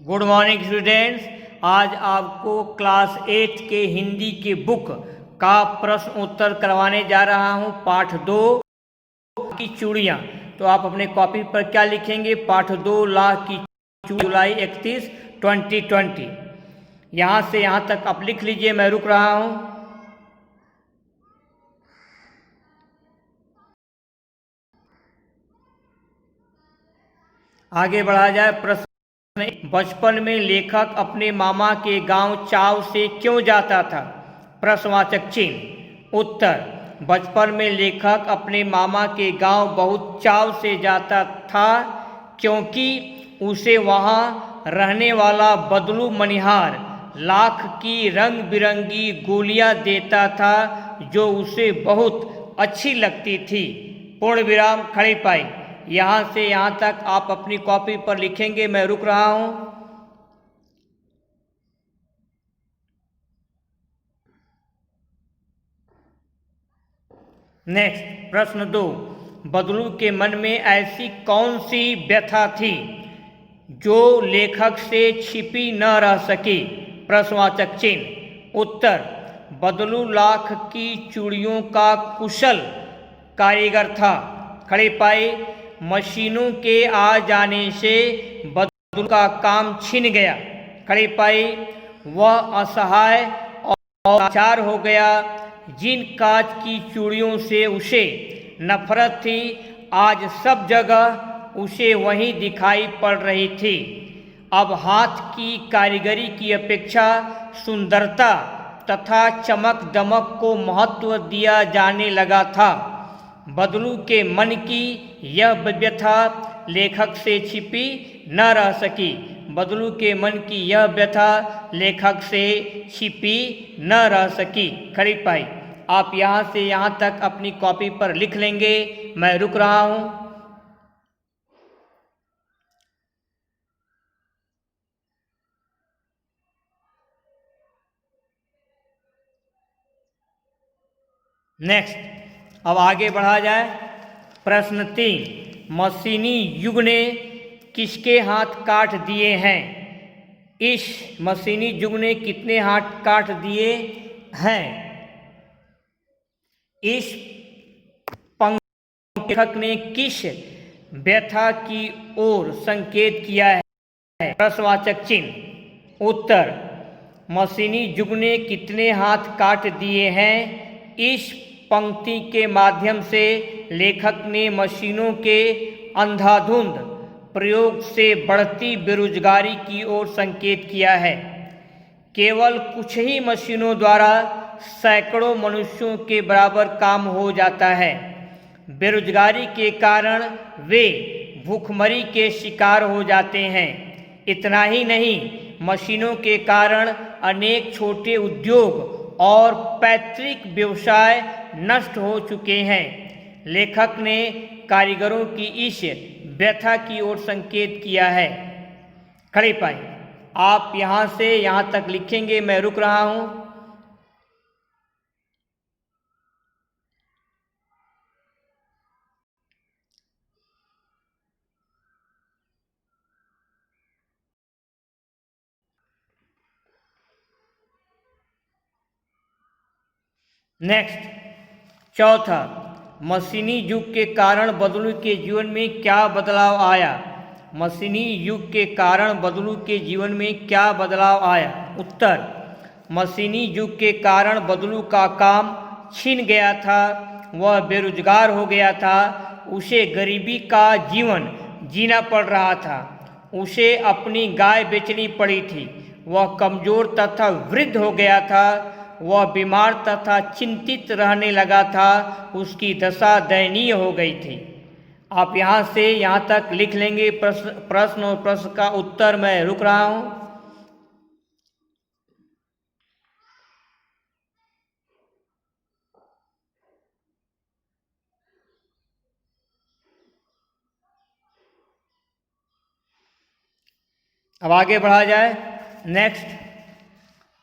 Good morning students. आज आपको class 8 के हिंदी के बुक का प्रश्न उत्तर करवाने जा रहा हूं। पाठ 2 की चूड़ियां। तो आप अपने कॉपी पर क्या लिखेंगे? पाठ 2 लाख की जुलाई 31 2020। यहां से यहां तक आप लिख लीजिए, मैं रुक रहा हूं। आगे बढ़ा जाए। प्रश्न: बचपन में लेखक अपने मामा के गांव चाव से क्यों जाता था? प्रश्नवाचक चिन्ह। उत्तर: बचपन में लेखक अपने मामा के गांव बहुत चाव से जाता था क्योंकि उसे वहां रहने वाला बदलू मनिहार लाख की रंग बिरंगी गोलियां देता था जो उसे बहुत अच्छी लगती थी। पूर्ण विराम, खड़ी पाई। यहाँ से यहाँ तक आप अपनी कॉपी पर लिखेंगे, मैं रुक रहा हूँ। नेक्स्ट, प्रश्न 2। बदलू के मन में ऐसी कौन सी व्यथा थी जो लेखक से छिपी न रह सकी? प्रश्नवाचक चिन्ह। उत्तर: बदलू लाख की चूड़ियों का कुशल कारीगर था। खड़े पाए। मशीनों के आ जाने से बदलू का काम छिन गया। खड़े पाए। वह असहाय और लाचार हो गया। जिन कांच की चूड़ियों से उसे नफरत थी, आज सब जगह उसे वही दिखाई पड़ रही थी। अब हाथ की कारीगरी की अपेक्षा सुंदरता तथा चमक दमक को महत्व दिया जाने लगा था। बदलू के मन की यह व्यथा लेखक से छिपी न रह सकी। बदलू के मन की यह व्यथा लेखक से छिपी न रह सकी। खड़ी पाई। आप यहाँ से यहाँ तक अपनी कॉपी पर लिख लेंगे, मैं रुक रहा हूँ। नेक्स्ट, अब आगे बढ़ा जाए। प्रश्न 3। मशीनी युग ने किसके हाथ काट दिए हैं? इस मशीनी युग ने कितने हाथ काट दिए हैं? इस पंक्ति लेखक ने किस व्यथा की ओर संकेत किया है? प्रश्नवाचक चिन्ह। उत्तर: मशीनी युग ने कितने हाथ काट दिए हैं? इस पंक्ति के माध्यम से लेखक ने मशीनों के अंधाधुंध प्रयोग से बढ़ती बेरोजगारी की ओर संकेत किया है। केवल कुछ ही मशीनों द्वारा सैकड़ों मनुष्यों के बराबर काम हो जाता है। बेरोजगारी के कारण वे भूखमरी के शिकार हो जाते हैं। इतना ही नहीं, मशीनों के कारण अनेक छोटे उद्योग और पैतृक व्यवसाय नष्ट हो चुके हैं। लेखक ने कारीगरों की इस व्यथा की ओर संकेत किया है। खड़े पाएं। आप यहाँ से यहाँ तक लिखेंगे, मैं रुक रहा हूँ। नेक्स्ट, चौथा। मशीनी युग के कारण बदलू के जीवन में क्या बदलाव आया? मशीनी युग के कारण बदलू के जीवन में क्या बदलाव आया? उत्तर: मशीनी युग के कारण बदलू का काम छिन गया था। वह बेरोजगार हो गया था। उसे गरीबी का जीवन जीना पड़ रहा था। उसे अपनी गाय बेचनी पड़ी थी। वह कमजोर तथा वृद्ध हो गया था। वह बीमार तथा चिंतित रहने लगा था। उसकी दशा दयनीय हो गई थी। आप यहाँ से यहाँ तक लिख लेंगे। प्रश्न और प्रश्न का उत्तर, मैं रुक रहा हूँ। अब आगे बढ़ा जाए। नेक्स्ट,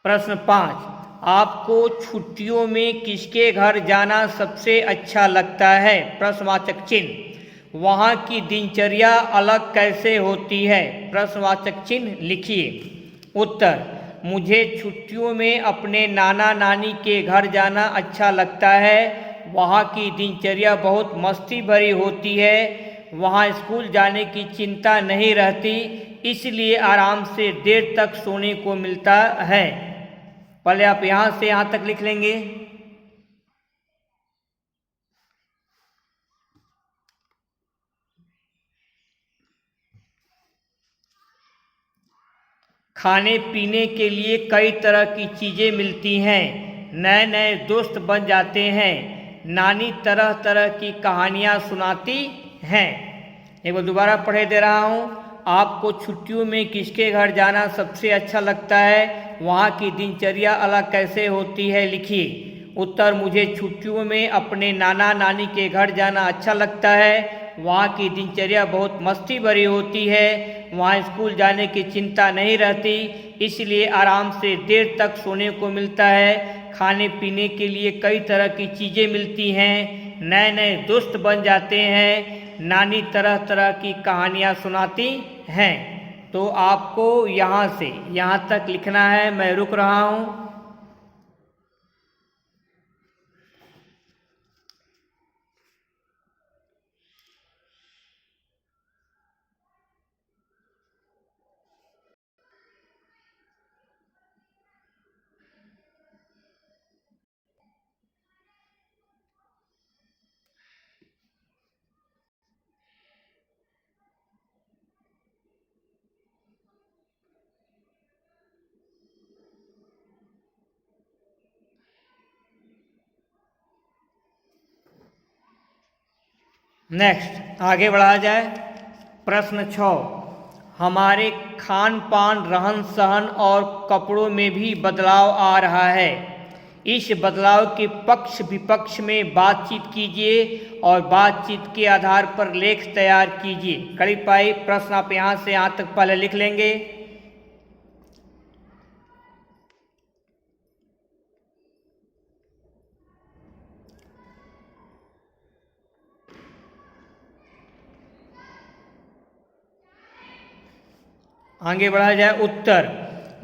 प्रश्न 5। आपको छुट्टियों में किसके घर जाना सबसे अच्छा लगता है? प्रश्नवाचक चिन्ह। वहाँ की दिनचर्या अलग कैसे होती है? प्रश्नवाचक चिन्ह लिखिए। उत्तर, मुझे छुट्टियों में अपने नाना नानी के घर जाना अच्छा लगता है। वहाँ की दिनचर्या बहुत मस्ती भरी होती है। वहाँ स्कूल जाने की चिंता नहीं रहती, इसलिए आराम से देर तक सोने को मिलता है। पहले आप यहाँ से यहाँ तक लिख लेंगे। खाने पीने के लिए कई तरह की चीज़ें मिलती हैं। नए नए दोस्त बन जाते हैं। नानी तरह तरह की कहानियाँ सुनाती हैं। एक बार दोबारा पढ़े दे रहा हूँ। आपको छुट्टियों में किसके घर जाना सबसे अच्छा लगता है? वहाँ की दिनचर्या अलग कैसे होती है? लिखिए। उत्तर, मुझे छुट्टियों में अपने नाना नानी के घर जाना अच्छा लगता है। वहाँ की दिनचर्या बहुत मस्ती भरी होती है। वहाँ स्कूल जाने की चिंता नहीं रहती, इसलिए आराम से देर तक सोने को मिलता है। खाने पीने के लिए कई तरह की चीज़ें मिलती हैं। नए नए दोस्त बन जाते हैं। नानी तरह तरह की कहानियाँ सुनाती हैं। तो आपको यहाँ से यहाँ तक लिखना है। मैं रुक रहा हूँ। नेक्स्ट आगे बढ़ा जाए। प्रश्न 6, हमारे खान पान, रहन सहन और कपड़ों में भी बदलाव आ रहा है। इस बदलाव के पक्ष विपक्ष में बातचीत कीजिए और बातचीत के आधार पर लेख तैयार कीजिए। कड़ी पाई प्रश्न आप यहाँ से यहाँ तक पहले लिख लेंगे। आगे बढ़ा जाए। उत्तर,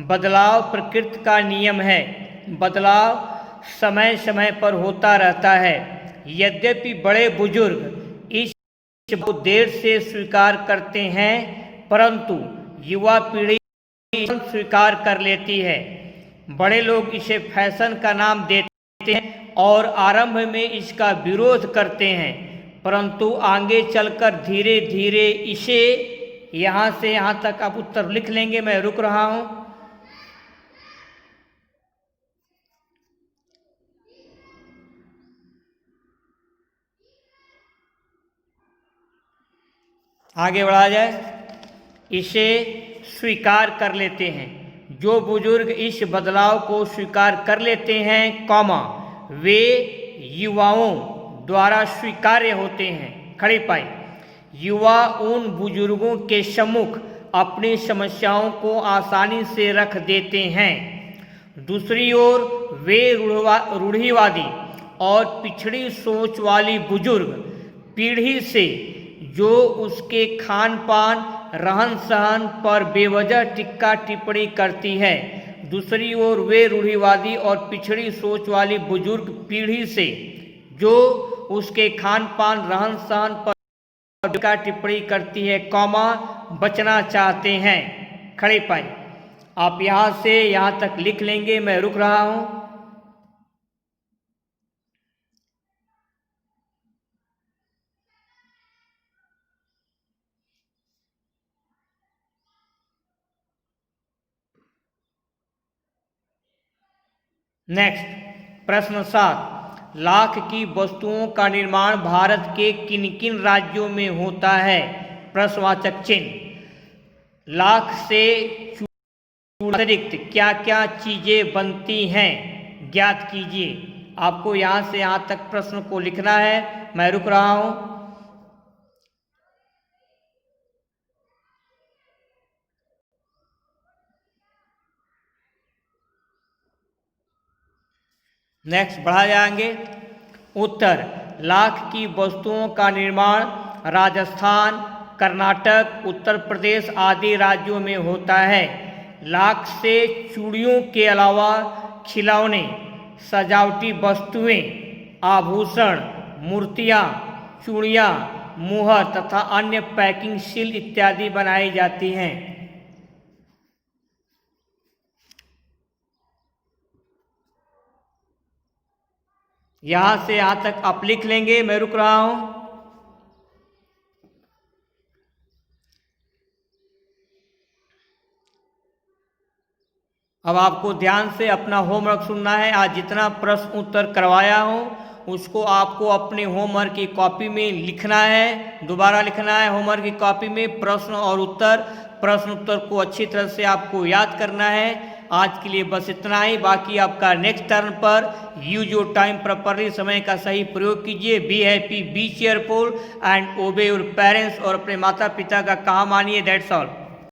बदलाव प्रकृति का नियम है। बदलाव समय समय पर होता रहता है। यद्यपि बड़े बुजुर्ग इस को देर से स्वीकार करते हैं, परंतु युवा पीढ़ी स्वीकार कर लेती है। बड़े लोग इसे फैशन का नाम देते हैं और आरंभ में इसका विरोध करते हैं, परंतु आगे चलकर धीरे धीरे इसे, यहाँ से यहाँ तक आप उत्तर लिख लेंगे। मैं रुक रहा हूँ। आगे बढ़ा जाए। इसे स्वीकार कर लेते हैं। जो बुजुर्ग इस बदलाव को स्वीकार कर लेते हैं, कौमा, वे युवाओं द्वारा स्वीकार्य होते हैं। खड़ी पाई, युवा उन बुजुर्गों के सम्मुख अपनी समस्याओं को आसानी से रख देते हैं। दूसरी ओर वे रूढ़िवादी और पिछड़ी सोच वाली बुजुर्ग पीढ़ी से जो उसके खान पान, रहन सहन पर बेवजह टिक्का टिप्पणी करती है। दूसरी ओर वे रूढ़िवादी और पिछड़ी सोच वाली बुजुर्ग पीढ़ी से जो उसके खान पान, रहन सहन पर टिक्का टिप्पणी करती है, कौमा, बचना चाहते हैं। खड़े पाई आप यहाँ से यहाँ तक लिख लेंगे। मैं रुक रहा हूँ। नेक्स्ट प्रश्न 7, लाख की वस्तुओं का निर्माण भारत के किन किन राज्यों में होता है? प्रश्नवाचक चिन्ह। लाख से अतिरिक्त क्या क्या चीजें बनती हैं? ज्ञात कीजिए। आपको यहाँ से यहाँ तक प्रश्न को लिखना है। मैं रुक रहा हूँ। नेक्स्ट बढ़ा जाएंगे। उत्तर, लाख की वस्तुओं का निर्माण राजस्थान, कर्नाटक, उत्तर प्रदेश आदि राज्यों में होता है। लाख से चूड़ियों के अलावा खिलौने, सजावटी वस्तुएं, आभूषण, मूर्तियां, चूड़ियां, मुहर तथा अन्य पैकिंग सील इत्यादि बनाई जाती हैं। यहां से यहां तक आप लिख लेंगे, मैं रुक रहा हूं। अब आपको ध्यान से अपना होमवर्क सुनना है। आज जितना प्रश्न उत्तर करवाया हूं उसको आपको अपने होमवर्क की कॉपी में लिखना है। दोबारा लिखना है होमवर्क की कॉपी में प्रश्न और उत्तर। प्रश्न उत्तर को अच्छी तरह से आपको याद करना है। आज के लिए बस इतना ही। बाकी आपका नेक्स्ट टर्न पर यूज योर टाइम प्रॉपरली, समय का सही प्रयोग कीजिए। Be happy, B cheerful and ओबे योर पेरेंट्स, और अपने माता पिता का कहा मानिए। That's all.